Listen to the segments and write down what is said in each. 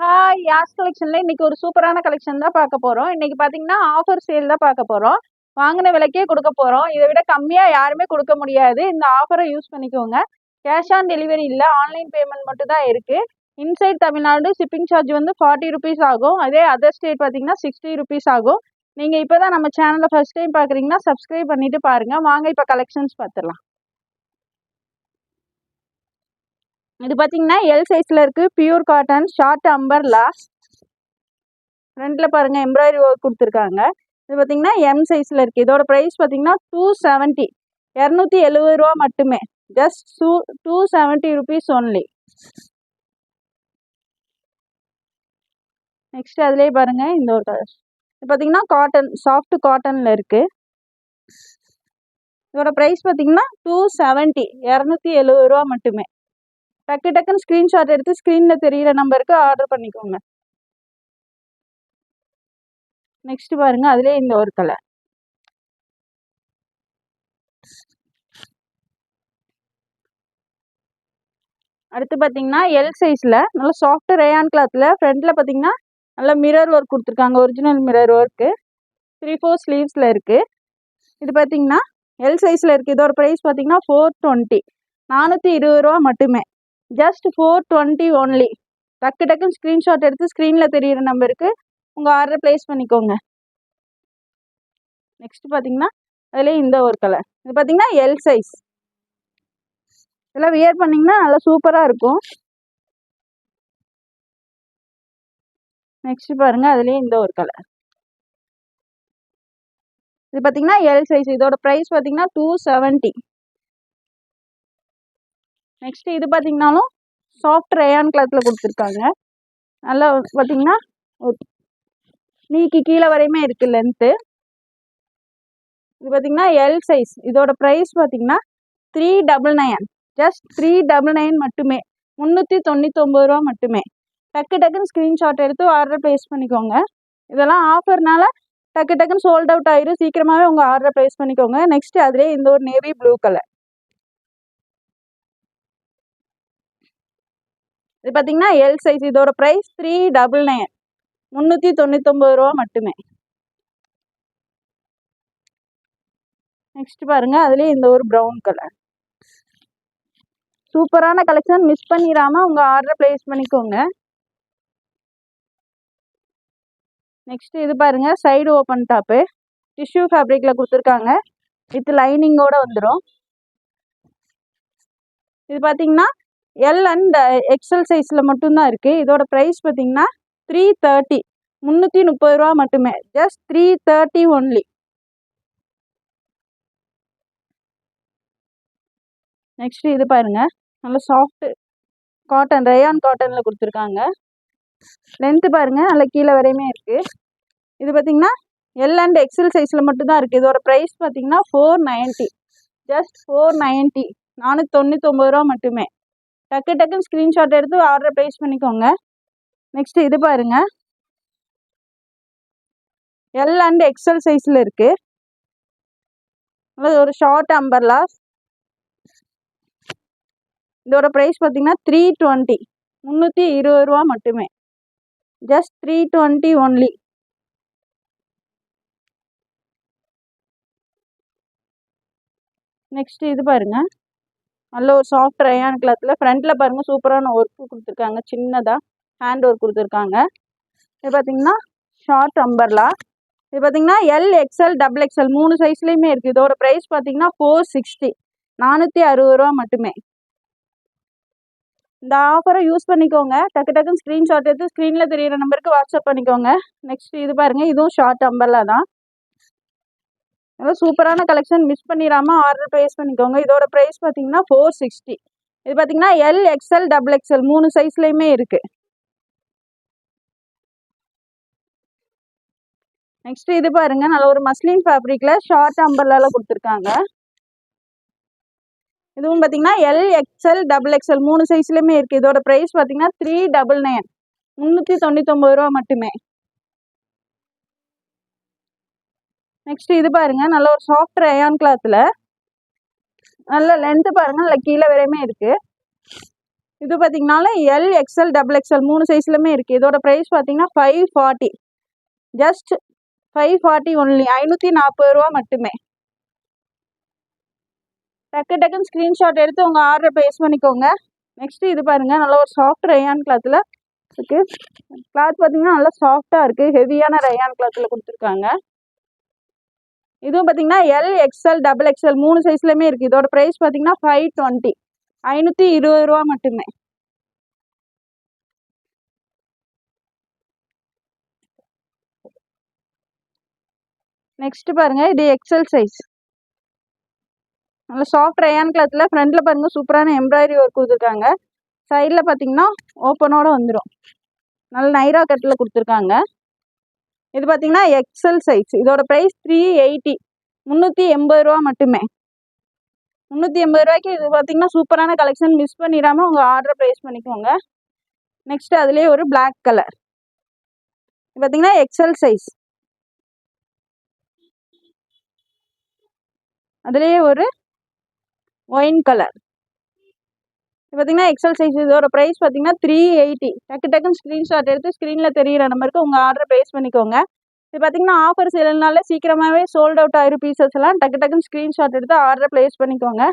Hi யாஸ் கலெக்ஷன்ல இன்னைக்கு ஒரு சூப்பரான கலெக்ஷன் தான் பார்க்க போறோம். இன்னைக்கு பாத்தீங்கன்னா ஆஃபர் சேல் தான் பார்க்க போறோம். வாங்கின விலைக்கே கொடுக்க போறோம். இதை விட கம்மியா யாருமே கொடுக்க முடியாது. இந்த ஆஃபரை யூஸ் பண்ணிக்கோங்க. கேஷ் ஆன் டெலிவரி இல்ல, ஆன்லைன் பேமெண்ட் மட்டும் தான் இருக்கு. இன்சைட் தமிழ்நாடு ஷிப்பிங் சார்ஜ் வந்து 40 ருபீஸ் ஆகும். அதே அதர் ஸ்டேட் பாத்தீங்கன்னா 60 ருபீஸ் ஆகும். நீங்க இப்பதான் நம்ம சேனலை ஃபர்ஸ்ட் டைம் பாக்குறீங்கன்னா சப்ஸ்கிரைப் பண்ணிட்டு பாருங்க. வாங்க இப்ப கலெக்ஷன்ஸ் பார்த்துடலாம். இது பாத்தீங்கன்னா எல் சைஸ்ல இருக்கு. Pure cotton short umbrella. ஃப்ரண்ட்ல பாருங்க எம்ப்ராய்டரி ஒர்க் கொடுத்துருக்காங்க. இது பாத்தீங்கன்னா எம் சைஸ்ல இருக்கு. இதோட பிரைஸ் பாத்தீங்கன்னா 270, 270 ரூபா மட்டுமே. Just 270 rupees only. நெக்ஸ்ட் அதுலயே பாருங்க இந்த ஒரு கலர். இது பாத்தீங்கன்னா காட்டன், சாஃப்ட் காட்டன்ல இருக்கு. இதோட பிரைஸ் பாத்தீங்கன்னா 270, 270 ரூபா மட்டுமே. டக்கு டக்குன்னு ஸ்கிரீன்ஷாட் எடுத்து ஸ்கிரீன்ல தெரியிற நம்பருக்கு ஆர்டர் பண்ணிக்கோங்க. நெக்ஸ்ட் பாருங்க அதுலயே இந்த ஒரு கலர். அடுத்து பாத்தீங்கன்னா எல் சைஸ்ல நல்ல சாஃப்ட் ரேயான் கிளாத்ல ஃப்ரண்ட்ல பாத்தீங்கன்னா நல்ல மிரர் ஒர்க் கொடுத்துருக்காங்க. ஒரிஜினல் மிரர் ஒர்க் 3/4 ஸ்லீவ்ஸ்ல இருக்கு. இது பாத்தீங்கன்னா எல் சைஸ்ல இருக்கு. இதோட பிரைஸ் பாத்தீங்கன்னா 420, 420 ரூபா மட்டுமே. Just 420 only. டக்கு டக்குன்னு ஸ்கிரீன்ஷாட் எடுத்து ஸ்கிரீன்ல தெரியிற நம்பருக்கு உங்க ஆர்டர் பிளேஸ் பண்ணிக்கோங்க. நெக்ஸ்ட் பாத்தீங்கன்னா அதுல இந்த ஒரு கலர். இது பாத்தீங்கன்னா எல் சைஸ். இதெல்லாம் வியர் பண்ணீங்கன்னா நல்லா சூப்பரா இருக்கும். நெக்ஸ்ட் பாருங்க அதுலயே இந்த ஒரு கலர். இது பாத்தீங்கன்னா எல் சைஸ். இதோட பிரைஸ் பாத்தீங்கன்னா 270. நெக்ஸ்ட் இது பாத்தீங்கன்னாலும் சாஃப்ட் ரேயான் கிளாத்ல கொடுத்துருக்காங்க. நல்லா பாத்தீங்கன்னா நீக்கி கீழே வரையுமே இருக்கு லென்த்து. இது பாத்தீங்கன்னா எல் சைஸ். இதோட பிரைஸ் பாத்தீங்கன்னா 399, ஜஸ்ட் 399 மட்டுமே. 399 ரூபா மட்டுமே. டக்கு டக்குன்னு ஸ்கிரீன்ஷாட் எடுத்து ஆர்டர் பிளேஸ் பண்ணிக்கோங்க. இதெல்லாம் ஆஃபர்னால டக்கு டக்குன்னு சோல்ட் அவுட் ஆயிரும். சீக்கிரமாவே உங்க ஆர்டர் பிளேஸ் பண்ணிக்கோங்க. நெக்ஸ்ட் அதுலேயே இந்த ஒரு நேவி ப்ளூ கலர். இது பாத்தீங்கன்னா எல் சைஸ். இதோட பிரைஸ் 399, 399 ரூபா மட்டுமே. நெக்ஸ்ட் பாருங்க அதுலயே இந்த ஒரு ப்ரௌன் கலர். சூப்பரான கலெக்ஷன். மிஸ் பண்ணிடாம உங்க ஆர்டர் பிளேஸ் பண்ணிக்கோங்க. நெக்ஸ்ட் இது பாருங்க சைடு ஓப்பன் டாப்பு டிஷ்யூ ஃபேப்ரிக்ல கொடுத்துருக்காங்க. வித் லைனிங்கோட வந்துடும். இது பாத்தீங்கன்னா எல் அண்ட் எக்ஸல் சைஸ்ல மட்டும்தான் இருக்கு. இதோட பிரைஸ் பாத்தீங்கன்னா 330, 330 ரூபா மட்டுமே. Just 330 only. நெக்ஸ்ட் இது பாருங்க நல்ல சாஃப்ட் காட்டன், ரேயான் காட்டன்ல கொடுத்துருக்காங்க. லென்த் பாருங்க நல்ல கீழே வரையுமே இருக்கு. இது பாத்தீங்கன்னா எல் அண்ட் எக்ஸல் சைஸ்ல மட்டும்தான் இருக்கு. இதோட பிரைஸ் பாத்தீங்கன்னா 490, ஜஸ்ட் 490, 499 ரூபா மட்டுமே. டக்கு டக்குன்னு ஸ்கிரீன்ஷாட் எடுத்து ஆர்டர் பிளேஸ் பண்ணிக்கோங்க. நெக்ஸ்ட் இது பாருங்க எல் அண்ட் எக்ஸல் சைஸ்ல இருக்கு. ஒரு ஷார்ட் அம்பர்லா. இதோட பிரைஸ் பாத்தீங்கன்னா 320, 320 ரூபா மட்டுமே. Just 320 only. நெக்ஸ்ட் இது பாருங்க நல்ல ஒரு சாஃப்ட் ரேயான் கிளாத்ல ஃப்ரண்ட்ல பாருங்க சூப்பரான ஒர்க் கொடுத்துருக்காங்க. சின்னதா ஹேண்ட் ஒர்க் கொடுத்துருக்காங்க. இது பாத்தீங்கன்னா ஷார்ட் அம்பர்லா. இது பாத்தீங்கன்னா எல் எக்ஸ்எல் டபுள் எக்ஸ்எல் 3 சைஸ்லயுமே இருக்கு. இதோட பிரைஸ் பாத்தீங்கன்னா 460, 460 ரூபா மட்டுமே. இந்த ஆஃபரை யூஸ் பண்ணிக்கோங்க. டக்கு டக்குன்னு ஸ்கிரீன்ஷாட் எடுத்து ஸ்கிரீன்ல தெரியிற நம்பருக்கு வாட்ஸ்அப் பண்ணிக்கோங்க. நெக்ஸ்ட் இது பாருங்க இதுவும் ஷார்ட் அம்பர்லா தான். சூப்பரான கலெக்ஷன். மிஸ் பண்ணிடாம ஆர்டர் பிளேஸ் பண்ணிக்கோங்க. இதோட பிரைஸ் பாத்தீங்கன்னா 460. இது பாத்தீங்கன்னா எல் எக்ஸ்எல் டபுள் எக்ஸ்எல் 3 சைஸ்லயுமே இருக்கு. நெக்ஸ்ட் இது பாருங்க நல்ல ஒரு மஸ்லின் ஃபேப்ரிக்ல ஷார்ட் அம்பர்லால கொடுத்துருக்காங்க. இதுவும் பாத்தீங்கன்னா எல் எக்ஸ்எல் டபுள் எக்ஸ்எல் 3 சைஸ்லயுமே இருக்கு. இதோட பிரைஸ் பாத்தீங்கன்னா 399, 399 ரூபா மட்டுமே. நெக்ஸ்ட் இது பாருங்க நல்ல ஒரு சாஃப்ட் ரேயான் கிளாத்ல நல்ல லென்த் பாருங்க நல்ல கீழே வரையுமே இருக்கு. இது பார்த்தீங்கனாலும் எல் எக்ஸ்எல் டபுள் எக்ஸ்எல் 3 சைஸ்லையுமே இருக்குது. இதோட ப்ரைஸ் பார்த்தீங்கன்னா 540, ஜஸ்ட் 540 ஒன்லி, 540 ரூபா மட்டுமே. டக்குன்னு ஸ்க்ரீன்ஷாட் எடுத்து உங்கள் ஆர்டரை ப்ளேஸ் பண்ணிக்கோங்க. நெக்ஸ்ட்டு இது பாருங்கள், நல்ல ஒரு சாஃப்ட் ரயான் கிளாத்தில் இருக்குது. கிளாத் பார்த்தீங்கன்னா நல்லா சாஃப்டாக இருக்குது, ஹெவியான ரயான் கிளாத்தில் கொடுத்துருக்காங்க. இதுவும் பார்த்தீங்கன்னா எல் எக்ஸ்எல் டபுள் எக்ஸ்எல் 3 சைஸ்லையுமே இருக்குது. இதோட ப்ரைஸ் பார்த்தீங்கன்னா 520, 520 ரூபா மட்டுமே. நெக்ஸ்ட் பாருங்க, இது எக்ஸ்எல் சைஸ், நல்ல சாஃப்ட் ரயான் கிளாத்தில். ஃப்ரண்ட்ல பாருங்க சூப்பரான எம்ப்ராய்டரி ஒர்க் கொடுத்துருக்காங்க. சைடில் பார்த்தீங்கன்னா ஓப்பனோட வந்துடும், நல்ல நைரா கட்டில் கொடுத்துருக்காங்க. இது பார்த்தீங்கன்னா எக்ஸ்எல் சைஸ். இதோட ப்ரைஸ் 380, 380 ரூபா மட்டுமே. 380 ரூபாய்க்கு இது பார்த்தீங்கன்னா சூப்பரான கலெக்ஷன். மிஸ் பண்ணிடாமல் உங்கள் ஆர்டரை ப்ளேஸ் பண்ணிக்கோங்க. நெக்ஸ்ட் அதுலேயே ஒரு பிளாக் கலர், இது பார்த்தீங்கன்னா எக்ஸ்எல் சைஸ். அதுலேயே ஒரு ஒயின் கலர், இது பார்த்தீங்கன்னா எக்ஸ்எல் சைஸ். இதோட ப்ரைஸ் பார்த்தீங்கன்னா 380. டக்குன்னு ஸ்க்ரீன்ஷாட் எடுத்து ஸ்க்ரீனில் தெரியிற நம்பருக்கு உங்கள் ஆர்டரை ப்ளேஸ் பண்ணிக்கோங்க. இது பார்த்தீங்கன்னா ஆஃபர் சேல்னால சீக்கிரமாகவே சோல்ட் அவுட் ஆயிரும் பீசஸ் எல்லாம். டக்குன்னு ஸ்க்ரீன்ஷாட் எடுத்து ஆர்டரை ப்ளேஸ் பண்ணிக்கோங்க.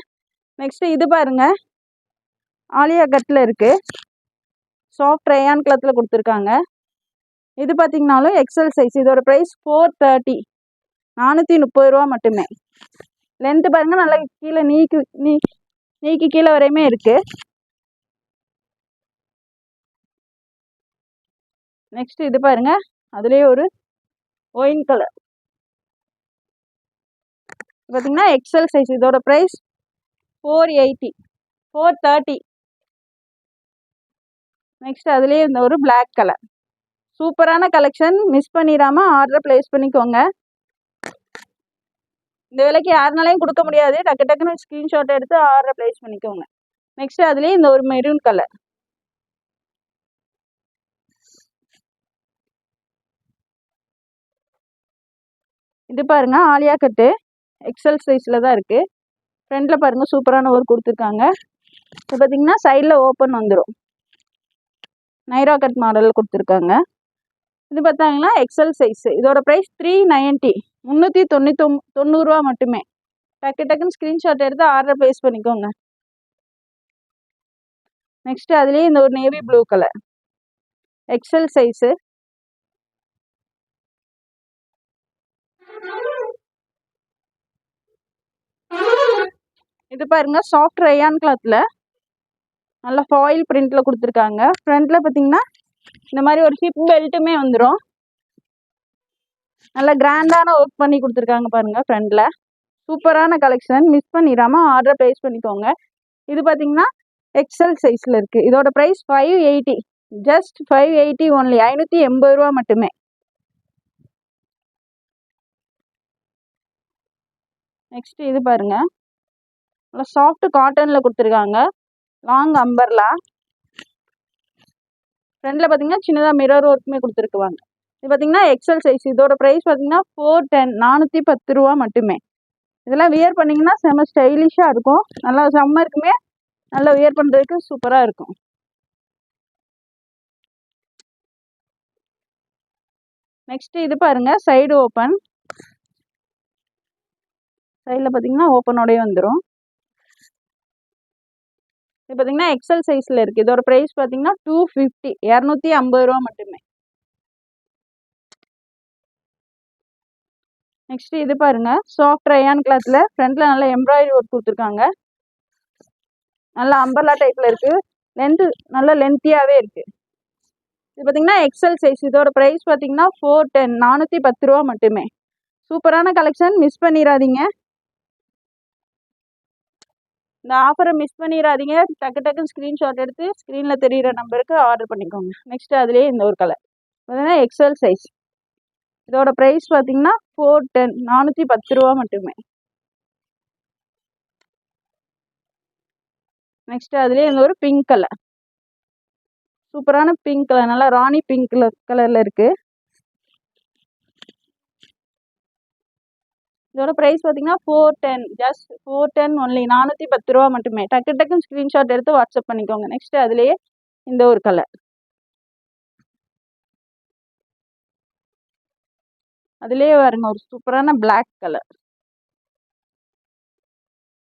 நெக்ஸ்ட்டு இது பாருங்கள், ஆலியா கட்டில் இருக்குது, சாஃப்ட் ரயான் கிளாத்தில் கொடுத்துருக்காங்க. இது பார்த்தீங்கன்னாலும் எக்ஸ்எல் சைஸ். இதோட ப்ரைஸ் 430, 430 ரூபா மட்டுமே. லென்த்து பாருங்கள், நல்லா கீழே நீக்கி கீழே வரையுமே இருக்குது. நெக்ஸ்ட் இது பாருங்க, அதுலேயே ஒரு ஒயின் கலர், பார்த்தீங்கன்னா எக்ஸ்எல் சைஸ். இதோட ப்ரைஸ் 480, 430. நெக்ஸ்ட் அதுலேயே இந்த ஒரு பிளாக் கலர், சூப்பரான கலெக்ஷன். மிஸ் பண்ணிடாமல் ஆர்டரை ப்ளேஸ் பண்ணிக்கோங்க. இந்த விலைக்கு யாருனாலையும் கொடுக்க முடியாது. டக்குன்னு ஸ்க்ரீன்ஷாட் எடுத்து ஆர்டரை ப்ளேஸ் பண்ணிக்கோங்க. நெக்ஸ்ட் அதுலேயே இந்த ஒரு மெரூன் கலர், இது பாருங்க ஆலியா கட்டு எக்ஸ்எல் சைஸில் தான் இருக்குது. ஃப்ரண்ட்டில் பாருங்கள் சூப்பரான ஒர்க் கொடுத்துருக்காங்க. இப்போ பார்த்தீங்கன்னா சைடில் ஓப்பன் வந்துடும், நைரா கட் மாடலில் கொடுத்துருக்காங்க. இது பார்த்தாங்கன்னா எக்ஸ்எல் சைஸ். இதோட ப்ரைஸ் 390, 390 ரூபா மட்டுமே. டக்குன்னு ஸ்க்ரீன்ஷாட் எடுத்து ஆர்டர் ப்ளேஸ் பண்ணிக்கோங்க. நெக்ஸ்ட் அதுலேயே இந்த ஒரு navy blue colour, XL size. இது பாருங்க சாஃப்ட் ரயான் கிளாத்தில் நல்லா ஃபாயில் பிரிண்ட்ல கொடுத்துருக்காங்க. ஃப்ரண்ட்ல பார்த்தீங்கன்னா இந்த மாதிரி ஒரு ஹிப் பெல்ட்டுமே வந்துடும். நல்லா கிராண்டான ஒர்க் பண்ணி கொடுத்துருக்காங்க பாருங்க ஃப்ரண்ட்ல. சூப்பரான கலெக்ஷன், மிஸ் பண்ணிடாம ஆர்டர் ப்ளேஸ் பண்ணிக்கோங்க. இது பார்த்தீங்கன்னா எக்ஸ்எல் சைஸில் இருக்குது. இதோட ப்ரைஸ் 580, ஜஸ்ட் 580 ஒன்லி, 580 ரூபா மட்டுமே. நெக்ஸ்ட் இது பாருங்க, நல்லா சாஃப்ட் காட்டனில் கொடுத்துருக்காங்க, லாங் அம்பர்லா. ஃப்ரண்ட்ல பார்த்தீங்கன்னா சின்னதாக மிரர் ஒர்க்குமே கொடுத்துருக்குவாங்க. இது பார்த்தீங்கன்னா எக்ஸ்எல் சைஸ். இதோட ப்ரைஸ் பார்த்தீங்கன்னா 410, 410 ரூபா மட்டுமே. இதெல்லாம் வியர் பண்ணிங்கன்னா செம்ம ஸ்டைலிஷாக இருக்கும். நல்லா சம்மருக்குமே நல்லா வியர் பண்ணுறதுக்கு சூப்பராக இருக்கும். நெக்ஸ்ட் இது பாருங்க, சைடு ஓப்பன். சைடில் பார்த்தீங்கன்னா ஓப்பனோடய வந்துடும். இது பார்த்தீங்கன்னா எக்ஸ்எல் சைஸில் இருக்குது. இதோட ப்ரைஸ் பார்த்தீங்கன்னா 250, 250 ரூபா மட்டுமே. நெக்ஸ்ட் இது பாருங்க, சாஃப்ட் ரயான் கிளாத்தில் ஃப்ரண்ட்ல நல்லா எம்ப்ராய்டரி ஒர்க் கொடுத்துருக்காங்க. நல்லா அம்பர்லா டைப்பில் இருக்குது, லென்த்து நல்லா லென்த்தியாகவே இருக்குது. இது பார்த்தீங்கன்னா எக்ஸ்எல் சைஸ். இதோட ப்ரைஸ் பார்த்தீங்கன்னா 410, 410 ரூபா மட்டுமே. சூப்பரான கலெக்ஷன், மிஸ் பண்ணிடாதீங்க. இந்த ஆஃபரை மிஸ் பண்ணிடாதீங்க. டக்குன்னு ஸ்க்ரீன்ஷாட் எடுத்து ஸ்க்ரீனில் தெரிகிற நம்பருக்கு ஆர்டர் பண்ணிக்கோங்க. நெக்ஸ்ட் அதுலேயே இந்த ஒரு கலர் பார்த்தீங்கன்னா எக்ஸ்எல் சைஸ். இதோட ப்ரைஸ் பார்த்தீங்கன்னா 410, 410 ரூபா மட்டுமே. நெக்ஸ்ட் அதுலேயே இந்த ஒரு பிங்க் கலர், சூப்பரான பிங்க் கலர், நல்லா ராணி பிங்க் கலரில் இருக்குது. இதோட ப்ரைஸ் பார்த்தீங்கன்னா 410, ஜஸ்ட் 410 ஒன்லி, 410 ரூபா மட்டுமே. டக்கு டக்குன்னு ஸ்க்ரீன்ஷாட் எடுத்து வாட்ஸ்அப் பண்ணிக்கோங்க. நெக்ஸ்ட் அதுலேயே இந்த ஒரு கலர், அதுலேயே பாருங்க ஒரு சூப்பரான பிளாக் கலர்.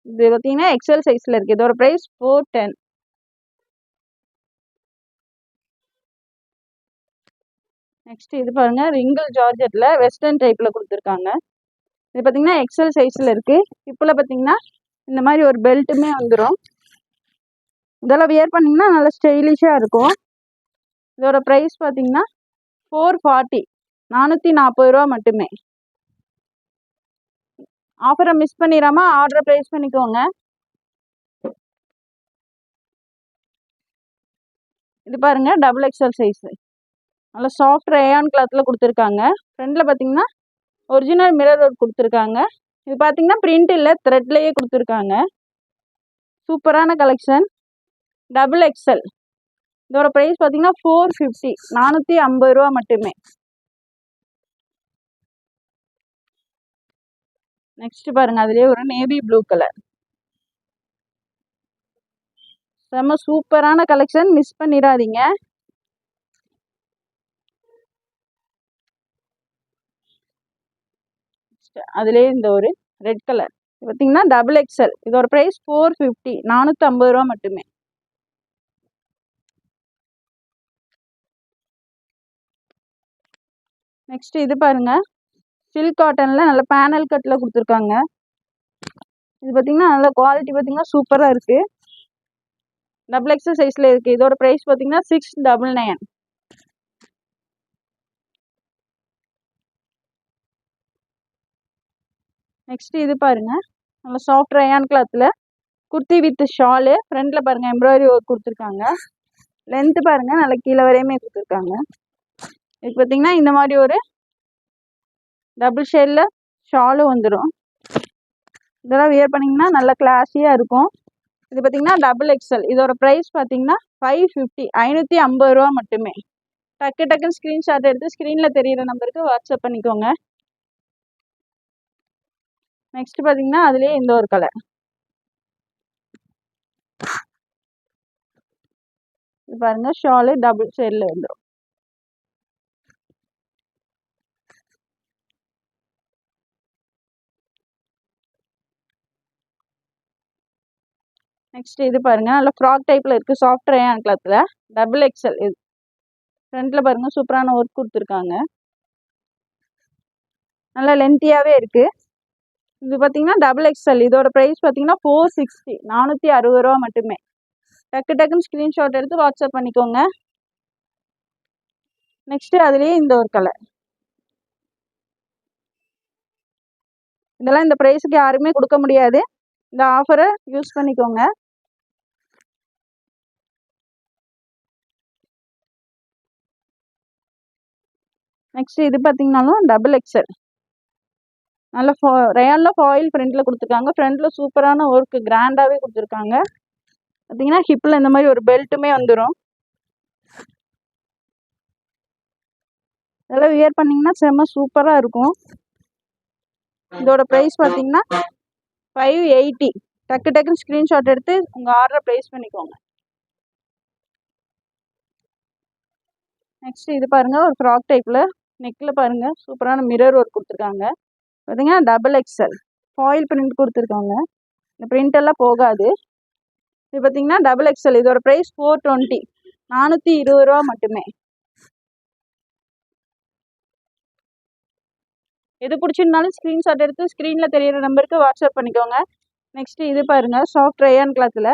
இது பார்த்தீங்கன்னா எக்ஸல் சைஸில் இருக்குது. இதோட ப்ரைஸ் 410. நெக்ஸ்ட் இது பாருங்க ரிங்கிள் ஜார்ஜெட்டில் வெஸ்டர்ன் டைப்பில் கொடுத்துருக்காங்க. இது பார்த்தீங்கன்னா எக்ஸல் சைஸில் இருக்குது. ஹிப்பில் பார்த்தீங்கன்னா இந்த மாதிரி ஒரு பெல்ட்டுமே வந்துடும். இதெல்லாம் வியர் பண்ணிங்கன்னா நல்லா ஸ்டைலிஷாக இருக்கும். இதோட ப்ரைஸ் பார்த்தீங்கன்னா 440, 440 ரூபா மட்டுமே. ஆஃபரை மிஸ் பண்ணிடாமல் ஆர்டரை ப்ளேஸ் பண்ணிக்கோங்க. இது பாருங்க டபுள் எக்ஸல் சைஸு, நல்லா சாஃப்ட் ரேயான் கிளாத்தில் கொடுத்துருக்காங்க. ஃப்ரண்டில் பார்த்தீங்கன்னா ஒரிஜினல் மிரர் ஒர்க் கொடுத்துருக்காங்க. இது பார்த்தீங்கன்னா பிரிண்ட் இல்லை, த்ரெட்லேயே கொடுத்துருக்காங்க. சூப்பரான கலெக்ஷன், டபுள் எக்ஸல். இதோட ப்ரைஸ் பார்த்தீங்கன்னா 450, 450 ரூபா மட்டுமே. நெக்ஸ்ட் பாருங்க அதுலேயே ஒரு நேவி ப்ளூ கலர், செம்ம சூப்பரான கலெக்ஷன், மிஸ் பண்ணிடாதீங்க. அதுலேயே இந்த ஒரு ரெட் கலர் பார்த்தீங்கன்னா டபுள் எக்ஸல். இதோட ப்ரைஸ் 450, 450 ரூபா மட்டுமே. நெக்ஸ்ட் இது பாருங்க சில்க் காட்டனில் நல்ல பேனல் கட்டில் கொடுத்துருக்காங்க. இது பார்த்தீங்கன்னா நல்ல குவாலிட்டி பார்த்தீங்கன்னா சூப்பராக இருக்குது. டபுள் எக்ஸல் சைஸில் இருக்குது. இதோட ப்ரைஸ் பார்த்தீங்கன்னா 699. நெக்ஸ்ட் இது பாருங்க நல்ல சாஃப்ட் ரயான் கிளாத்தில் குர்த்தி வித் ஷாலு. ஃப்ரண்டில் பாருங்க எம்ப்ராய்டரி ஒர்க் கொடுத்துருக்காங்க. லென்த்து பாருங்க நல்ல கீழே வரையுமே கொடுத்துருக்காங்க. இது பார்த்தீங்கன்னா இந்த மாதிரி ஒரு டபுள் ஷேடில் ஷாலும் வந்துடும். இதெல்லாம் வியர் பண்ணிங்கன்னா நல்லா கிளாஸியாக இருக்கும். இது பார்த்தீங்கன்னா டபுள் எக்ஸல். இதோட ப்ரைஸ் பார்த்தீங்கன்னா 550, 550 ரூபா மட்டுமே. டக்கு டக்குன்னு ஸ்க்ரீன்ஷாட் எடுத்து ஸ்க்ரீனில் தெரியிற நம்பருக்கு வாட்ஸ்அப் பண்ணிக்கோங்க. நெக்ஸ்ட் பார்த்தீங்கன்னா அதுலேயே இந்த ஒரு கலர், இது பாருங்க ஷாலு டபுள் ஷேடில் வந்துடும். நெக்ஸ்ட் இது பாருங்க நல்ல ஃப்ராக் டைப்பில் இருக்குது, சாஃப்ட் ரயான் கிளாத்தில் டபுள் எக்ஸல். இது ஃப்ரண்ட்டில் பாருங்க சூப்பரான ஒர்க் கொடுத்துருக்காங்க, நல்லா லென்த்தியாகவே இருக்குது. இது பார்த்தீங்கன்னா டபுள் எக்ஸல். இதோட ப்ரைஸ் பார்த்தீங்கன்னா 460, 460 ரூபா மட்டுமே. டக்கு டக்குன்னு ஸ்க்ரீன்ஷாட் எடுத்து வாட்ஸ்அப் பண்ணிக்கோங்க. நெக்ஸ்ட் அதுலேயே இந்த ஒரு கலர், இதெல்லாம் இந்த ப்ரைஸுக்கு யாருமே கொடுக்க முடியாது. இந்த ஆஃபரை யூஸ் பண்ணிக்கோங்க. நெக்ஸ்ட் இது பார்த்தீங்கன்னாலும் டபுள் எக்ஸல், நல்ல ரயானில் ஃபாயில் ஃப்ரண்ட்டில் கொடுத்துருக்காங்க. ஃப்ரண்ட்டில் சூப்பரான ஒர்க்கு கிராண்டாகவே கொடுத்துருக்காங்க. பார்த்தீங்கன்னா ஹிப்பில் இந்த மாதிரி ஒரு பெல்ட்டுமே வந்துடும். இதெல்லாம் வியர் பண்ணிங்கன்னா செம்ம சூப்பராக இருக்கும். இதோட ப்ரைஸ் பார்த்தீங்கன்னா 580. டக்கு டக்குன்னு ஸ்க்ரீன்ஷாட் எடுத்து உங்கள் ஆர்டரை ப்ளேஸ் பண்ணிக்கோங்க. நெக்ஸ்ட் இது பாருங்கள் ஒரு ஃப்ராக் டைப்பில் நெக்கில் பாருங்கள் சூப்பரான மிரர் ஒர்க் கொடுத்துருக்காங்க. பார்த்தீங்கன்னா டபுள் எக்ஸல் ஃபாயில் பிரிண்ட் கொடுத்துருக்காங்க. இந்த பிரிண்ட் எல்லாம் போகாது. இது பார்த்தீங்கன்னா டபுள் எக்ஸல். இதோட ப்ரைஸ் 420, 420 ரூபா மட்டுமே. எது பிடிச்சிருந்தாலும் ஸ்க்ரீன்ஷாட் எடுத்து ஸ்க்ரீனில் தெரியிற நம்பருக்கு வாட்ஸ்அப் பண்ணிக்கோங்க. நெக்ஸ்ட் இது பாருங்கள் சாஃப்ட் ரயான் கிளாத்தில்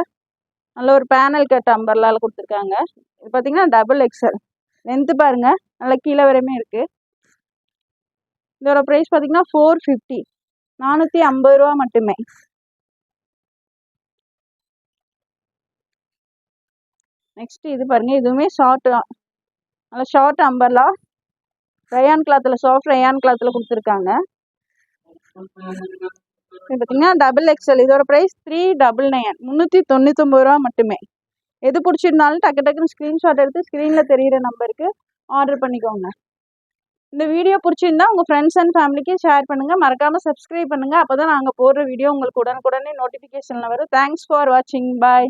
நல்ல ஒரு பேனல் கட் அம்பர்லால் கொடுத்துருக்காங்க. இது பார்த்தீங்கன்னா டபுள் எக்ஸல். லென்த்து பாருங்கள் நல்லா கீழே வரையுமே இருக்குது. இதோட ப்ரைஸ் பார்த்தீங்கன்னா 450, 450 ரூபா மட்டுமே. நெக்ஸ்ட் இது பாருங்க இதுவுமே ஷார்ட், நல்லா ஷார்ட் அம்பர்லா ரயான் கிளாத்தில் சாஃப்ட் ரயான் கிளாத்தில் கொடுத்துருக்காங்க. இது பார்த்தீங்கன்னா டபுள் எக்ஸல். இதோட ப்ரைஸ் 399, 399 ரூபா மட்டுமே. எது பிடிச்சிருந்தாலும் டக்கு டக்குன்னு ஸ்க்ரீன்ஷாட் எடுத்து ஸ்க்ரீனில் தெரியிற நம்பருக்கு ஆர்டர் பண்ணிக்கோங்க. இந்த வீடியோ பிடிச்சிருந்தா உங்கள் ஃப்ரெண்ட்ஸ் அண்ட் ஃபேமிலிக்கு ஷேர் பண்ணுங்கள். மறக்காமல் சப்ஸ்கிரைப் பண்ணுங்கள். அப்போ தான் நாங்கள் போடுற வீடியோ உங்களுக்கு உடனுக்குடனே நோட்டிஃபிகேஷனில் வரும். தேங்க்ஸ் ஃபார் வாட்சிங். பாய்.